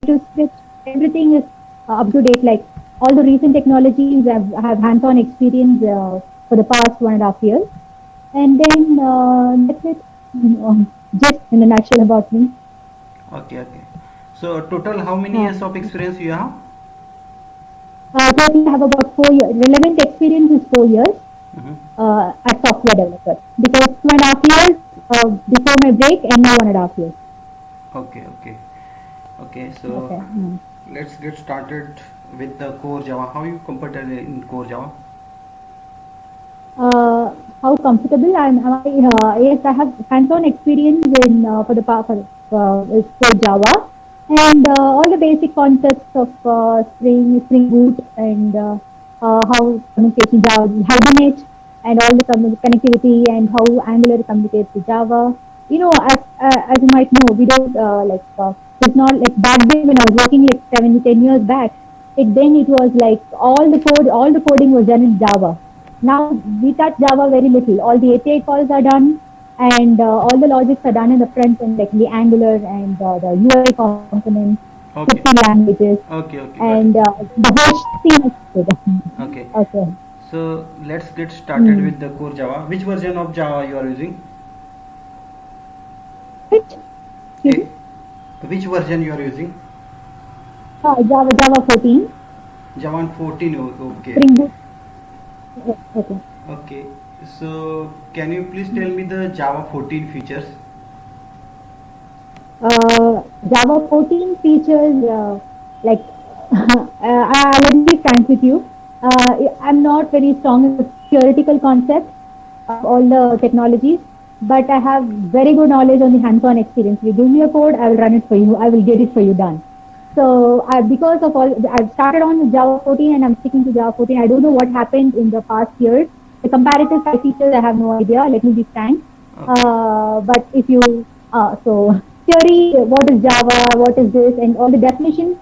native script, everything is up to date. Like all the recent technologies, I have hands-on experience for the past 1.5 years. And then that's it. Just in a nutshell about me. Okay, okay. So total, how many Uh, years of experience you have? Totally, I have about 4 years. Relevant experience is 4 years Hmm. as software developer because 2.5 years before my break and now 1.5 years. Okay, okay, okay. So Okay. Mm. let's get started with the core Java. How you comfortable in core Java? How comfortable am I? Yes, I have hands-on experience in for the for Java and all the basic concepts of Spring Boot and how communication Java Hibernate and all the connectivity and how Angular communicates with Java. As you might know, we don't it's not like back then when I was working like 7 to 10 years back. It was like all the coding was done in Java. Now we touch Java very little. All the API calls are done, and all the logics are done in the front end, like the Angular and the UI components, Okay, scripting languages, okay, okay. Got and it. the whole scene is good. Okay. Okay. So let's get started Hmm. with the core Java. Which version of Java you are using? Which? Excuse Eh, me. which version you are using? Java 14, Java 14. Okay, Spring okay, Boot. Okay. okay. So can you please tell me the Java 14 features? Java 14 features like let me be frank with you. I'm not very strong in the theoretical concepts of all the technologies, but I have very good knowledge on the hands-on experience. You give me a code, I will run it for you. I will get it for you done. So because of all, I've started on with Java 14 and I'm sticking to Java 14. I don't know what happened in the past years. The comparative side features, I have no idea. Let me be frank. Okay. But if you, so theory, what is Java, what is this, and all the definitions,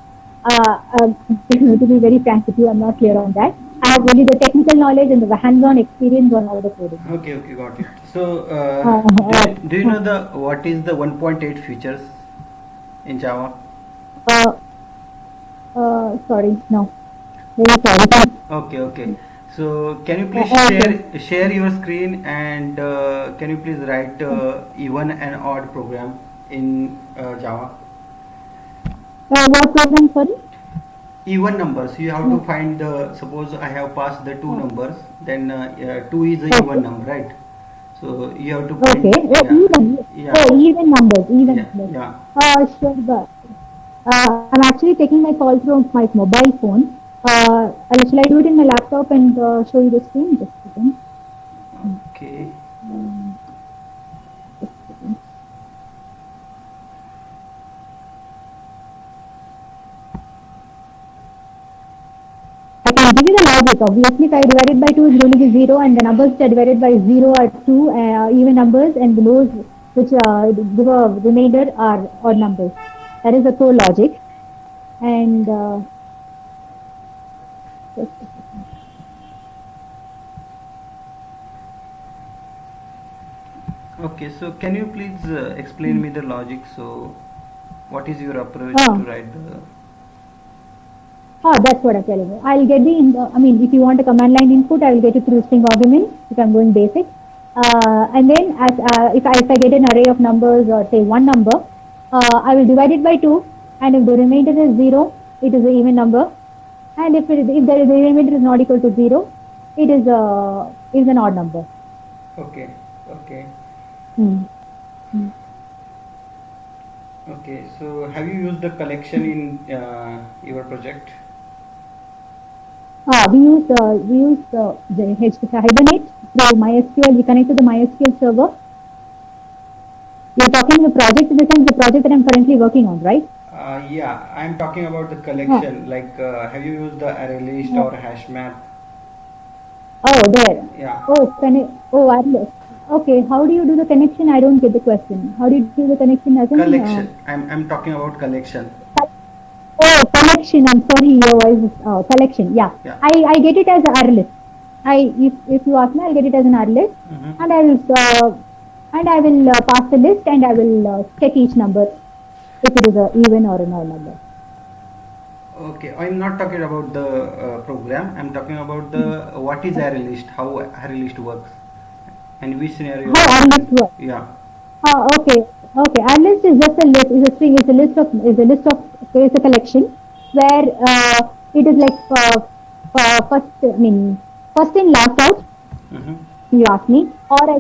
to be very frank with you, I'm not clear on that. I have only the technical knowledge and the hands-on experience on all the coding. Okay, okay, got it. So, Uh, uh, do you know the what is the 1.8 features in Java? uh, Sorry, no, very sorry. Okay, okay. So, can you please Okay. share your screen and can you please write even and odd program in Java? What program, sorry? Even numbers. You have to No. find the. Suppose I have passed the two numbers, then two is a even Okay. number, right? So you have to Okay. print. Oh, Yeah, even. yeah, Oh, even numbers. yeah, Even numbers. yeah. Sure. But, I'm actually taking my call through my mobile phone. Shall I do it in my laptop and show you the screen? Just a second. Okay. Um, just a second. I can give you the logic. Obviously, if I divide it by 2, it will only be 0, and the numbers which are divided by 0 are 2 even numbers, and those which give a remainder are odd numbers. That is the core logic. And just a second. Okay, so can you please explain Hmm. me the logic? So, what is your approach to Ah, write the? that's what I'm telling you. I'll get I mean, if you want a command line input, I will get it through string arguments if I'm going basic. And then if I get an array of numbers or say one number, I will divide it by 2. And if the remainder is 0, it is an even number. And if the remainder is not equal to 0, it is an odd number. Okay, okay, Hmm. Hmm. okay. So, have you used the collection in your project? We use the Hibernate through MySQL. We connect to the MySQL server. You're talking the project in the sense the project that I'm currently working on, right? Yeah, I'm talking about the Uh, collection. Like, have you used the array list uh, or hash map? oh, there. Yeah, Oh, wireless. Okay, how do you do the connection? I don't get the question. How do you do the connection as in? collection. I'm talking about collection. Oh, collection. I'm sorry, your voice is collection. Yeah, Yeah. I get it as a R list. If you ask me, I'll get it as an R list, Mm-hmm. and I will pass the list and I will check each number if it is a even or an odd number. Okay, I'm not talking about the program. I'm talking about the what is array list, how array list works, and which scenario How are you our list using. works? Yeah. Okay, okay. Our list is just a list. Is a string. Is a list of. It's a collection where it is like first. I mean, first in last out. Mm-hmm. You ask me, or I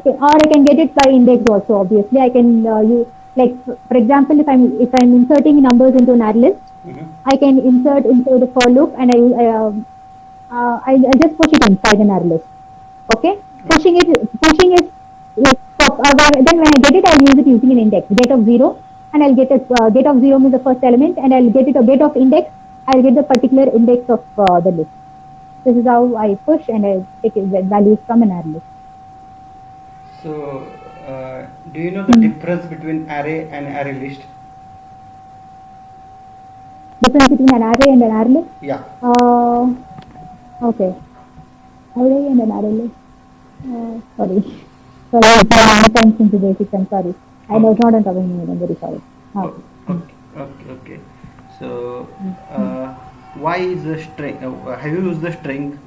can get it by index also. Obviously, I can you like for example, if I'm inserting numbers into an array list, Mm-hmm. I can insert into the for loop and I just push it inside an array list. Okay, pushing is like then when I get it, I'll use it using an index get of zero, and I'll get a get of zero means the first element, and I'll get it a get of index. I'll get the particular index of the list. This is how I push and I take values from an array list. So, do you know the Hmm. difference between array and array list? Difference between an array and an array list. Yeah. Uh, okay, array and an array list. Sorry, sorry, I'm not attention to basics. I'm sorry. I was Okay. not on top of my head. I'm very sorry. Oh, Okay. Hmm. okay. Okay. Okay. So, Hmm. Hmm. uh, why is the string? Have you used the string?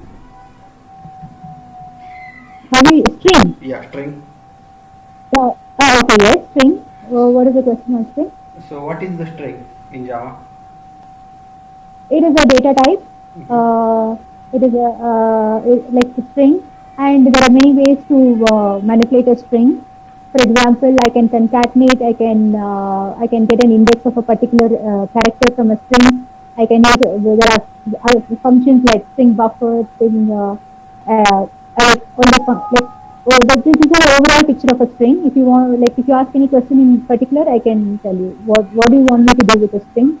How do you string? Yeah, string. Okay, yes, string. What is the question on string? So, what is the string in Java? It is a data type. Mm-hmm. Uh, it is like a string, and there are many ways to manipulate a string. For example, I can concatenate. I can get an index of a particular character from a string. I can use there are functions like string buffer, string like all the like. Oh, but this is an overall picture of a string. If you want, like, if you ask any question in particular, I can tell you what do you want me to do with a string.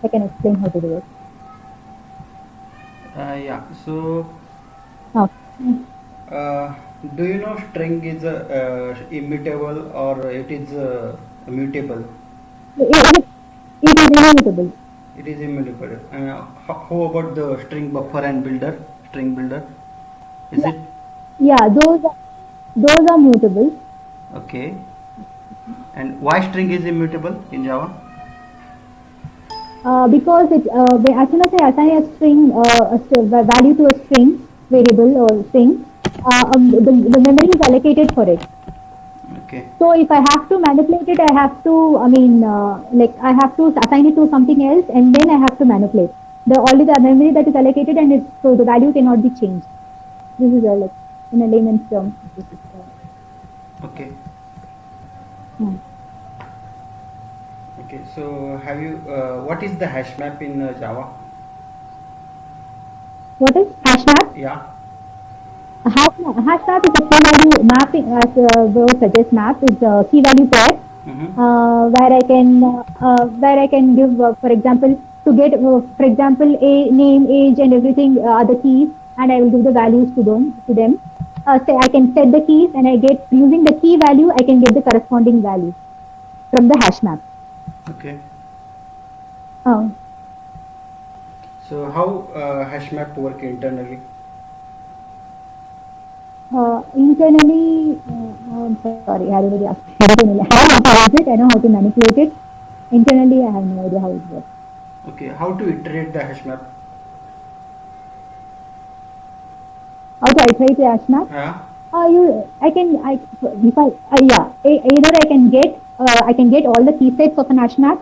I can explain how to do it. Yeah. So, Oh. uh, do you know string is immutable or it is mutable? It, it is inevitable. It is immutable. How about the string buffer and builder? String builder. Is Yeah, it yeah, those are mutable. okay? And why string is immutable in Java? Because as soon as I assign a string, value to a string variable or string, the memory is allocated for it. Okay. So if I have to manipulate it, I have to, like I have to assign it to something else, and then I have to manipulate. The only the memory that is allocated, and so the value cannot be changed. This is like in a layman's term. This is, Okay. hmm. Okay. So have you? What is the hash map in Java? What is hash map? Yeah. Hash map is a key value mapping, as the word suggests. Map is a key value pair Mm-hmm. where I can give, for example, to get, for example, a name, age, and everything are the keys, and I will give the values to them. Say I can set the keys, and I get using the key value, I can get the corresponding value from the hash map. Okay. Uh, So how hash map work internally? Internally, I'm sorry, I already asked. Internally, I know how to use it. I know how to manipulate it. Internally, I have no idea how it works. Okay. How to iterate the hash map? How to iterate the hash map? Yeah. I can, I, if I, yeah, either I can get all the key sets of an hash map,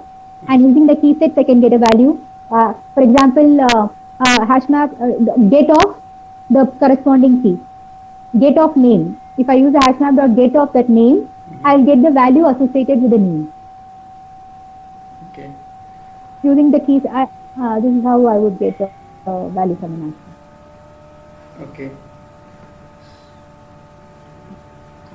and using the key sets, I can get a value. For example, hash map, get of the corresponding key, get of name. If I use a hash map dot get of that name, I'll get the value associated with the name. Okay. Using the keys, this is how I would get the value from an hash map. Okay.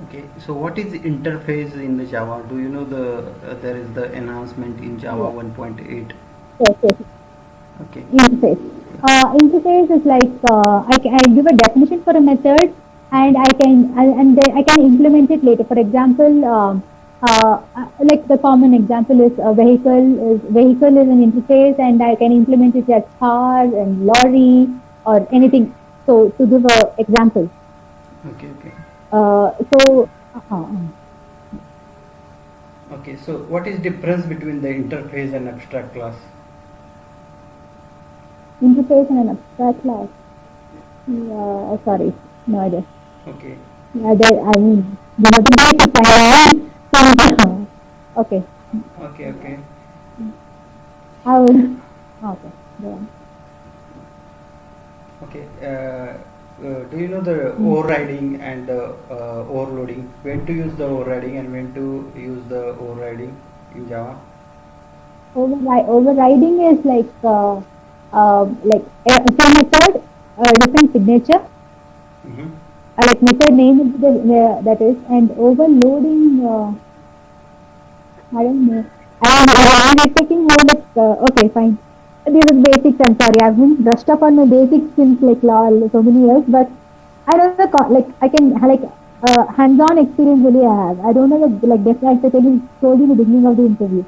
Okay. So what is the interface in the Java? Do you know there is the enhancement in Java Yes, 1.8? yes. Okay. Interface. Yeah. Interface is like I give a definition for a method, and and then I can implement it later. For example, like the common example is a vehicle. Vehicle is an interface, and I can implement it as car and lorry or anything. So to give a example, Okay. Okay. so Okay. So what is difference between the interface and abstract class? Interface and an abstract class. Yeah, sorry, no idea. Okay, Yeah, I mean, these are the basics I have. So, okay, okay, okay. I would. Okay, go on. Okay. Do you know the Mm. overriding and the overloading? When to use the overriding and when to use the overriding in Java? Overriding is like some method, different signature, Mm-hmm. like method name is that is, and overloading. I don't know. I'm expecting more like, okay, fine. These are basics. I'm sorry. I've been brushed up on my basics since like so many years, but I don't know, like I can like hands-on experience really I have. I don't know the like different. I told you in the beginning of the interview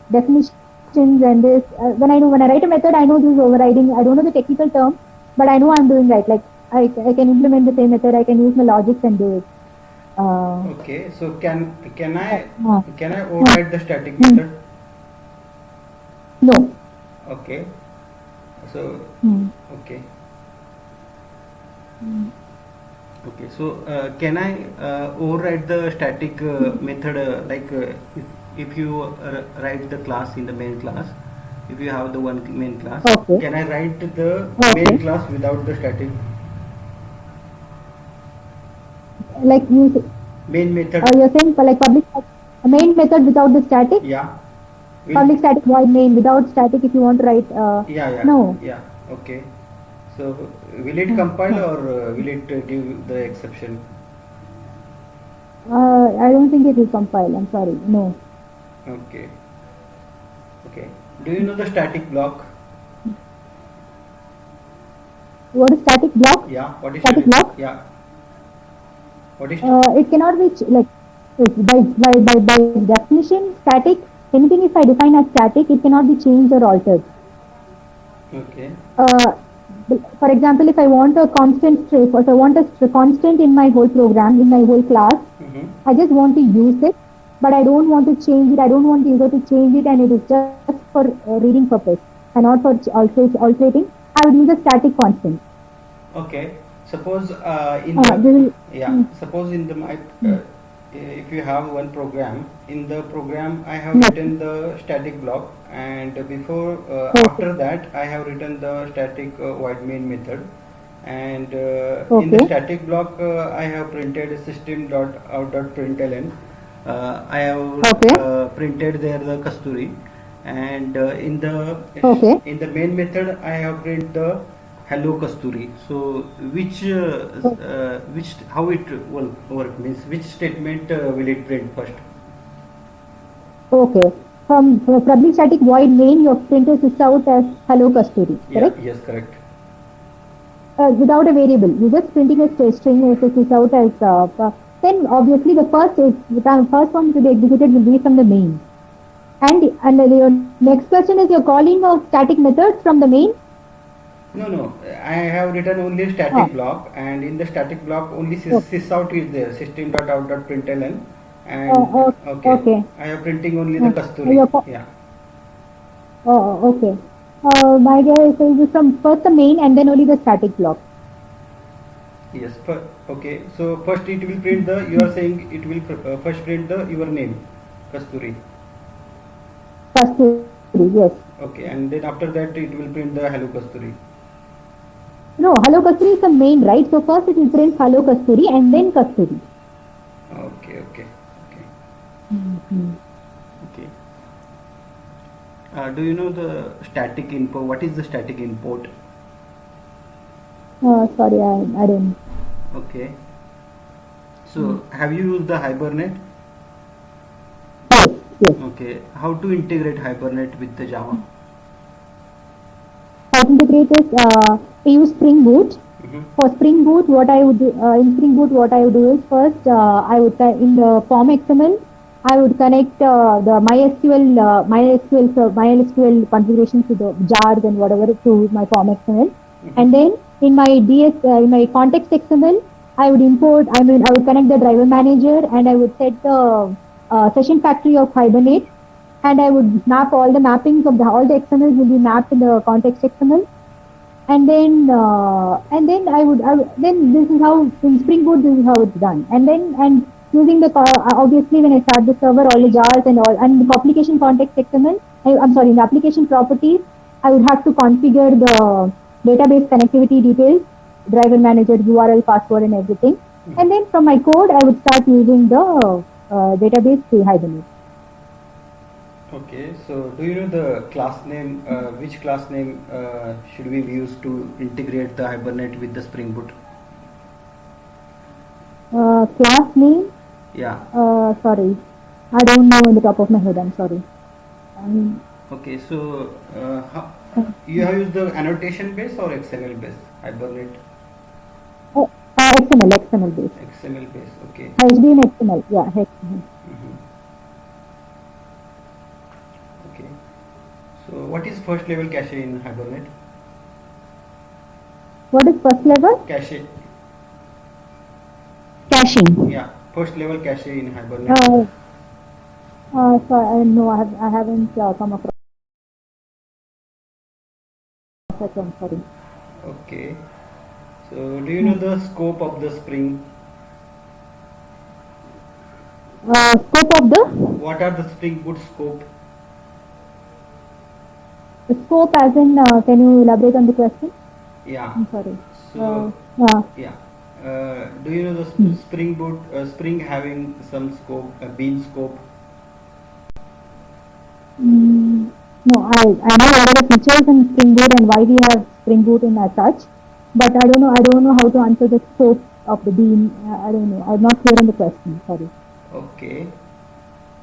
definitions and this. When I write a method, I know this is overriding. I don't know the technical term, but I know I'm doing right. Like I can implement the same method. I can use my logics and do it. Uh, Okay. So can uh, I uh, can I uh, override the static hmm, method? no. Okay. So Hmm. okay. Hmm. Okay, so can I override the static method if you write the class in the main class, if you have the one main class, Okay. can I write the main Okay. class without the static Like main method? you're saying for like main method without the static, Yeah, will public static void main without static if you want to write, yeah, yeah, no, yeah. Okay, so will it no, compile no. or will it give the exception? I don't think it will compile. I'm sorry. No. Okay, okay. Do you know the static block? What is static block? Yeah, what is Static static? block? Yeah, what is? It cannot be like by definition static. Anything if I define as static, it cannot be changed or altered. Okay. Uh, for example, if I want a constant string, if I want a constant in my whole program, in my whole class, Mm-hmm. I just want to use it, but I don't want to change it. I don't want the user to change it, and it is just for reading purpose and not for alterating. I would use a static constant. Okay. Suppose in the This is, yeah. mm, Suppose in the my mm, if you have one program, in the program I have yes, written the static block, and before okay, after that I have written the static void main method, and in the okay, static block I have printed system dot out dot println. I have okay, printed there the kasturi, and okay. in the main method I have print the hello kasturi. So which how it will work means which statement will it print first? Okay. From public static void main, your printer sits out as hello Kasturi, Yeah, correct? yes, correct. Without a variable. You're just printing a string if it is out as then obviously the first one to be executed will be from the main. And your next question is you're calling of static methods from the main? No, no, I have written only Oh, static block, and in the static block only oh, sysout is there, system dot out dot println, oh, and okay, okay. I am printing only the Oh, kasturi. Yeah, okay. My guess is from first the main and then only the static block. yes. Okay, so first it will print the. You are saying it will first print the your name, kasturi. Kasturi, yes. Okay, and then after that it will print the hello kasturi. No, hello Kasturi is the main, right? So first it will print hello Kasturi and then Kasturi. Okay, okay, okay, Mhm. okay. Do you know the static import? What is the static import? Sorry, I didn't. Okay. Mm. So have you used the Hibernate? Yes, yes. Okay. How to integrate Hibernate with the Java? How to integrate is I use Spring Boot. Mm-hmm. For Spring Boot, what I would do, in Spring Boot, what I would do is first I would in the form XML, I would connect the MySQL configuration to the jars and whatever to my form XML, Mm-hmm. and then in my in my context XML, I would import. I mean, I would connect the driver manager and I would set the session factory of Hibernate, and I would map all the mappings of all the XMLs will be mapped in the context XML, and then then this is how in Spring Boot this is how it's done. And using the obviously when I start the server, all the jars and all, and the application context XML, I'm sorry, in the application properties, I would have to configure the database connectivity details, driver manager, URL, password, and everything. And then from my code, I would start using the database to Hibernate. Okay, so do you know the class name, which class name should we use to integrate the Hibernate with the Spring Boot? Class name? Yeah. Sorry, I don't know in the top of my head. I'm sorry. Okay, so you have used the annotation base or XML base Hibernate? XML base. XML base, okay. HDM XML, yeah, XML. Okay. So what is first level cache in Hibernate? What is first level? Cache. Caching. Yeah, first level cache in Hibernate. Sorry, no, I haven't come across that one. Sorry. Okay. So do you know the scope of the Spring? Scope of the? What are the Spring Boot scope? Scope as in, can you elaborate on the question? Yeah. I'm sorry. So yeah. Do you know the Spring Boot Spring having some scope, a bean scope? No, I know what are the features in Spring Boot and why we have Spring Boot in as such, but I don't know how to answer the scope of the bean. I don't know. I'm not clear on the question. Sorry. Okay.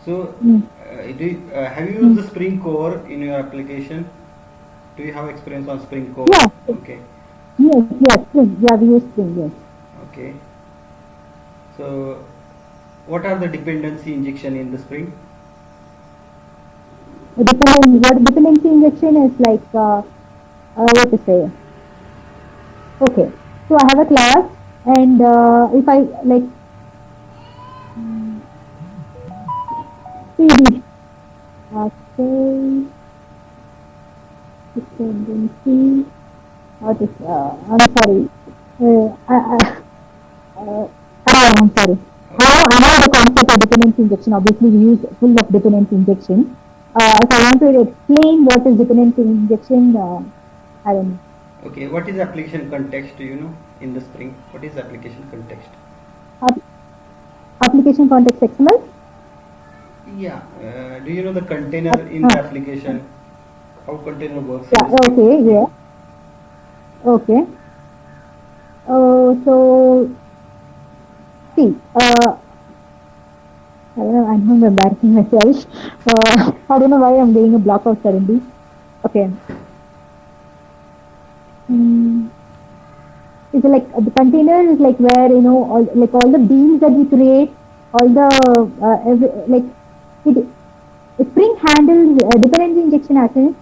So have you used the Spring Core in your application? Do you have experience on Spring Core? Yeah. Okay. Yes, Spring. Yeah, we use Spring. Yes. Okay. So what are the dependency injection in the Spring? What dependency injection is like, what to say? Okay, so I have a class, and if I like CD, dependency. What is? I'm sorry. I'm sorry. I know the concept of dependency injection. Obviously, we use full of dependency injection. If I want to explain what is dependency injection, I don't know. Okay, what is application context? Do you know in the Spring? What is application context? Application context XML? Yeah. Do you know the container in the application? How container works? Yeah. Okay. Yeah. Okay. So see. I don't know, I'm embarrassing myself. I don't know why I'm getting a block out suddenly. Okay. It's like the container is like where all the beans that we create, all the Spring handles dependency injection as in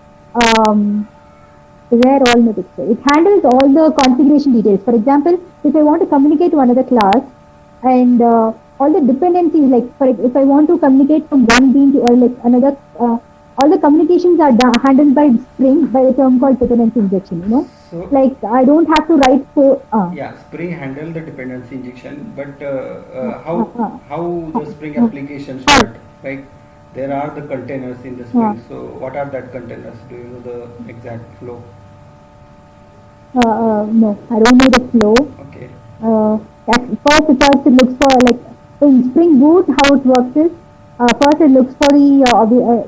where all the picture. It handles all the configuration details. For example, if I want to communicate to another class and all the dependencies, like if I want to communicate from one bean to another, all the communications are handled by Spring by a term called dependency injection. So, like I don't have to write code. Yeah, Spring handle the dependency injection, but how the Spring application start? Like there are the containers in the Spring. So what are that containers? Do you know the exact flow? No, I don't know the flow. Okay. First it looks for like in Spring Boot, how it works is first it looks for the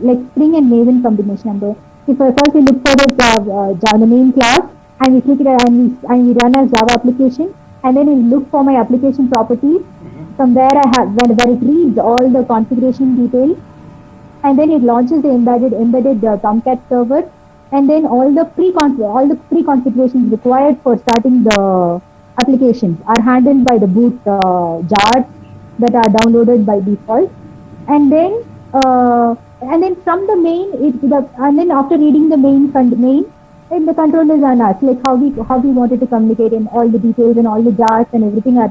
like Spring and Maven combination number. First we look for the main class, and we click it and we run as Java application, and then we look for my application properties. From there where it reads all the configuration details, and then it launches the embedded Tomcat server, and then all the pre-configurations required for starting the applications are handled by the boot jars that are downloaded by default, and then from the main and then after reading the main, the controllers are asked like how we wanted to communicate, and all the details and all the jars and everything are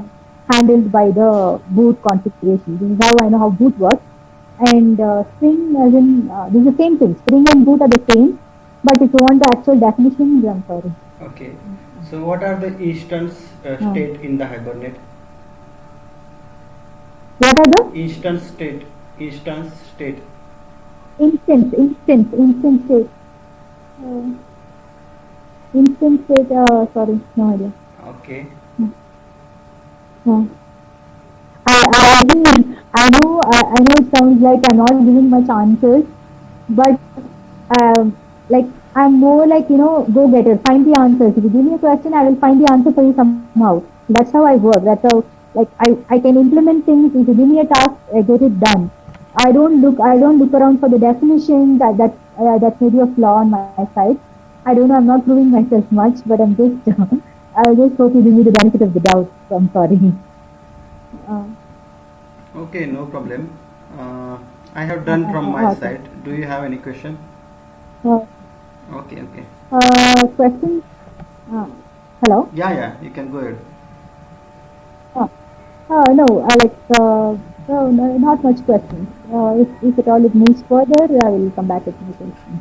handled by the boot configuration. This is how I know how boot works. And Spring, as in this is the same thing. Spring and boot are the same, But if you want the actual definition, I'm sorry. Okay. So what are the instance Uh, state in the Hibernate? what are the Instance state. Instance state. instance state? Uh, instance state, sorry, no idea. Okay. Hmm. Yeah. I know it sounds like I'm not giving much answers, but like I'm more like, go getter, find the answers. If you give me a question, I will find the answer for you somehow. That's how I work. That's how, like, I can implement things. If you give me a task, I get it done. I don't look around for the definition. That may be a flaw on my side. I don't know. I'm not proving myself much, but I'm just I just hope you give me the benefit of the doubt. So I'm sorry. Uh, Okay, no problem. I have done from my okay. side. Do you have any question? Uh, Okay, okay. question. Uh, Hello. Yeah, yeah, you can go ahead. Uh, no, no, not much questions. If at all it moves further, I will come back with more questions.